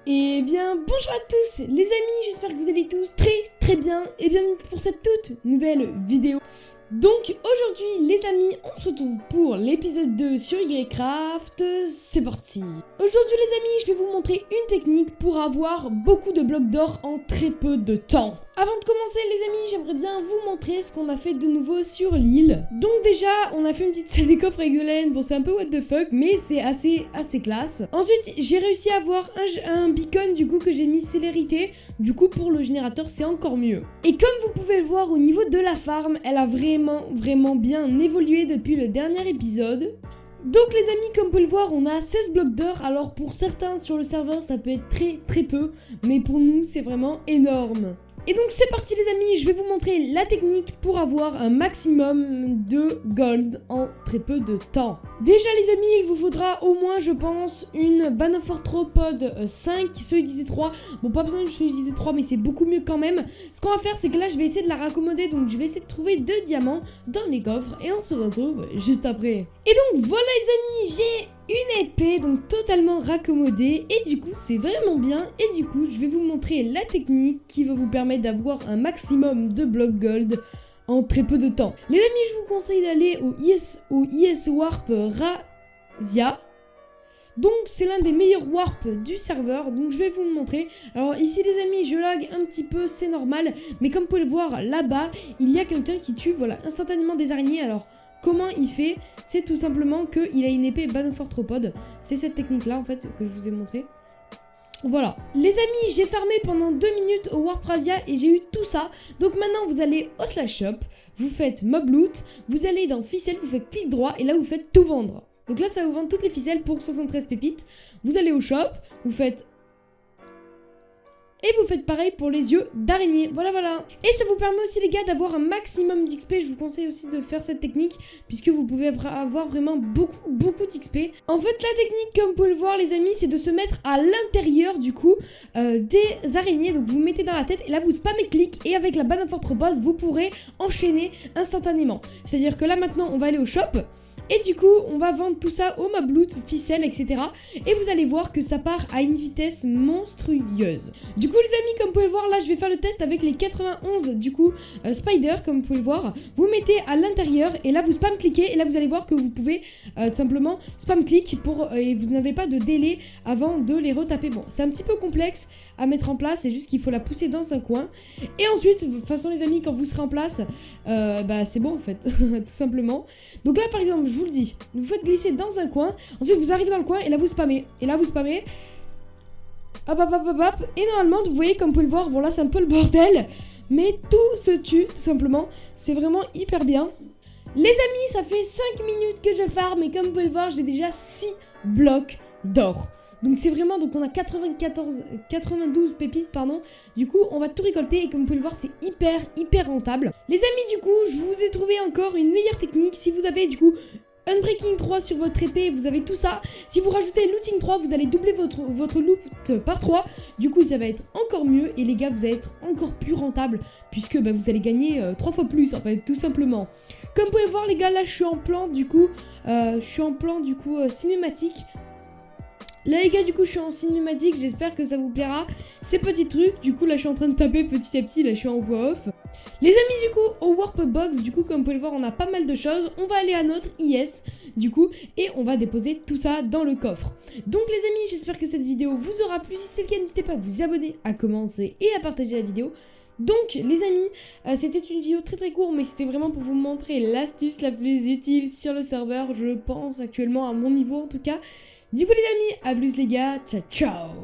Et bien bonjour à tous les amis, j'espère que vous allez tous très bien et bienvenue pour cette toute nouvelle vidéo. Donc aujourd'hui les amis, on se retrouve pour l'épisode 2 sur YCraft, c'est parti. Aujourd'hui les amis, je vais vous montrer une technique pour avoir beaucoup de blocs d'or en très peu de temps. Avant de commencer les amis, j'aimerais bien vous montrer ce qu'on a fait de nouveau sur l'île. Donc déjà, on a fait une petite salle des coffres avec de laine, bon c'est un peu what the fuck, mais c'est assez classe. Ensuite, j'ai réussi à avoir un beacon du coup que j'ai mis célérité, du coup pour le générateur c'est encore mieux. Et comme vous pouvez le voir au niveau de la farm, elle a vraiment bien évolué depuis le dernier épisode. Donc les amis, comme vous pouvez le voir, on a 16 blocs d'or. Alors pour certains sur le serveur ça peut être très peu, mais pour nous c'est vraiment énorme. Et donc c'est parti les amis, je vais vous montrer la technique pour avoir un maximum de gold en très peu de temps. Déjà les amis, il vous faudra au moins je pense une Banofort-Tropod 5 solidité 3. Bon pas besoin de solidité 3 mais c'est beaucoup mieux quand même. Ce qu'on va faire c'est que là je vais essayer de la raccommoder, donc je vais essayer de trouver 2 diamants dans les coffres et on se retrouve juste après. Et donc voilà les amis, j'ai une épée donc totalement raccommodée et du coup c'est vraiment bien. Et du coup je vais vous montrer la technique qui va vous permettre d'avoir un maximum de blocs gold en très peu de temps. Les amis, je vous conseille d'aller au IS Warp Razia. Donc c'est l'un des meilleurs warps du serveur, donc je vais vous le montrer. Alors ici les amis, je lag un petit peu, c'est normal, mais comme vous pouvez le voir là-bas, il y a quelqu'un qui tue voilà instantanément des araignées. Alors comment il fait? C'est tout simplement qu'il a une épée Banofort-Tropod. C'est cette technique là en fait que je vous ai montré. Voilà. Les amis, j'ai farmé pendant 2 minutes au Warp Razia et j'ai eu tout ça. Donc maintenant vous allez au slash shop, vous faites mob loot, vous allez dans ficelle, vous faites clic droit et là vous faites tout vendre. Donc là ça va vous vendre toutes les ficelles pour 73 pépites. Vous allez au shop, vous faites... Et vous faites pareil pour les yeux d'araignée, voilà. Et ça vous permet aussi les gars d'avoir un maximum d'XP. Je vous conseille aussi de faire cette technique puisque vous pouvez avoir vraiment beaucoup d'XP. En fait la technique comme vous pouvez le voir les amis, c'est de se mettre à l'intérieur du coup des araignées. Donc vous mettez dans la tête et là vous spammez clic et avec la Banofort-Tropod vous pourrez enchaîner instantanément. C'est à dire que là maintenant on va aller au shop. Et du coup, on va vendre tout ça au mob loot, ficelle, etc. Et vous allez voir que ça part à une vitesse monstrueuse. Du coup, les amis, comme vous pouvez le voir, là, je vais faire le test avec les 91, du coup, spider, comme vous pouvez le voir. Vous mettez à l'intérieur et là, vous spam-cliquez. Et là, vous allez voir que vous pouvez tout simplement spam-click pour... et vous n'avez pas de délai avant de les retaper. Bon, c'est un petit peu complexe à mettre en place. C'est juste qu'il faut la pousser dans un coin. Et ensuite, de toute façon, les amis, quand vous serez en place, bah, c'est bon, en fait, tout simplement. Donc là, par exemple, je vous le dis, vous faites glisser dans un coin, ensuite vous arrivez dans le coin et là vous spammez, hop, et normalement vous voyez comme vous pouvez le voir, bon là c'est un peu le bordel, mais tout se tue tout simplement, c'est vraiment hyper bien. Les amis, ça fait 5 minutes que je farm et comme vous pouvez le voir, j'ai déjà 6 blocs d'or. Donc c'est vraiment, donc on a 92 pépites, pardon. Du coup, on va tout récolter et comme vous pouvez le voir, c'est hyper rentable. Les amis, du coup, je vous ai trouvé encore une meilleure technique. Si vous avez du coup Unbreaking 3 sur votre épée, vous avez tout ça. Si vous rajoutez Looting 3, vous allez doubler votre loot par 3. Du coup, ça va être encore mieux et les gars, vous allez être encore plus rentable puisque bah, vous allez gagner 3 fois plus en fait, tout simplement. Comme vous pouvez le voir les gars, là je suis en plan du coup, cinématique. Là les gars, du coup je suis en cinématique, j'espère que ça vous plaira ces petits trucs. Du coup là je suis en train de taper petit à petit, là je suis en voix off. Les amis, du coup au Warp Box, du coup comme vous pouvez le voir on a pas mal de choses. On va aller à notre IS du coup et on va déposer tout ça dans le coffre. Donc les amis, j'espère que cette vidéo vous aura plu. Si c'est le cas, n'hésitez pas à vous abonner, à commenter et à partager la vidéo. Donc les amis, c'était une vidéo très courte, mais c'était vraiment pour vous montrer l'astuce la plus utile sur le serveur, je pense actuellement à mon niveau en tout cas. Du coup les amis, à plus les gars, ciao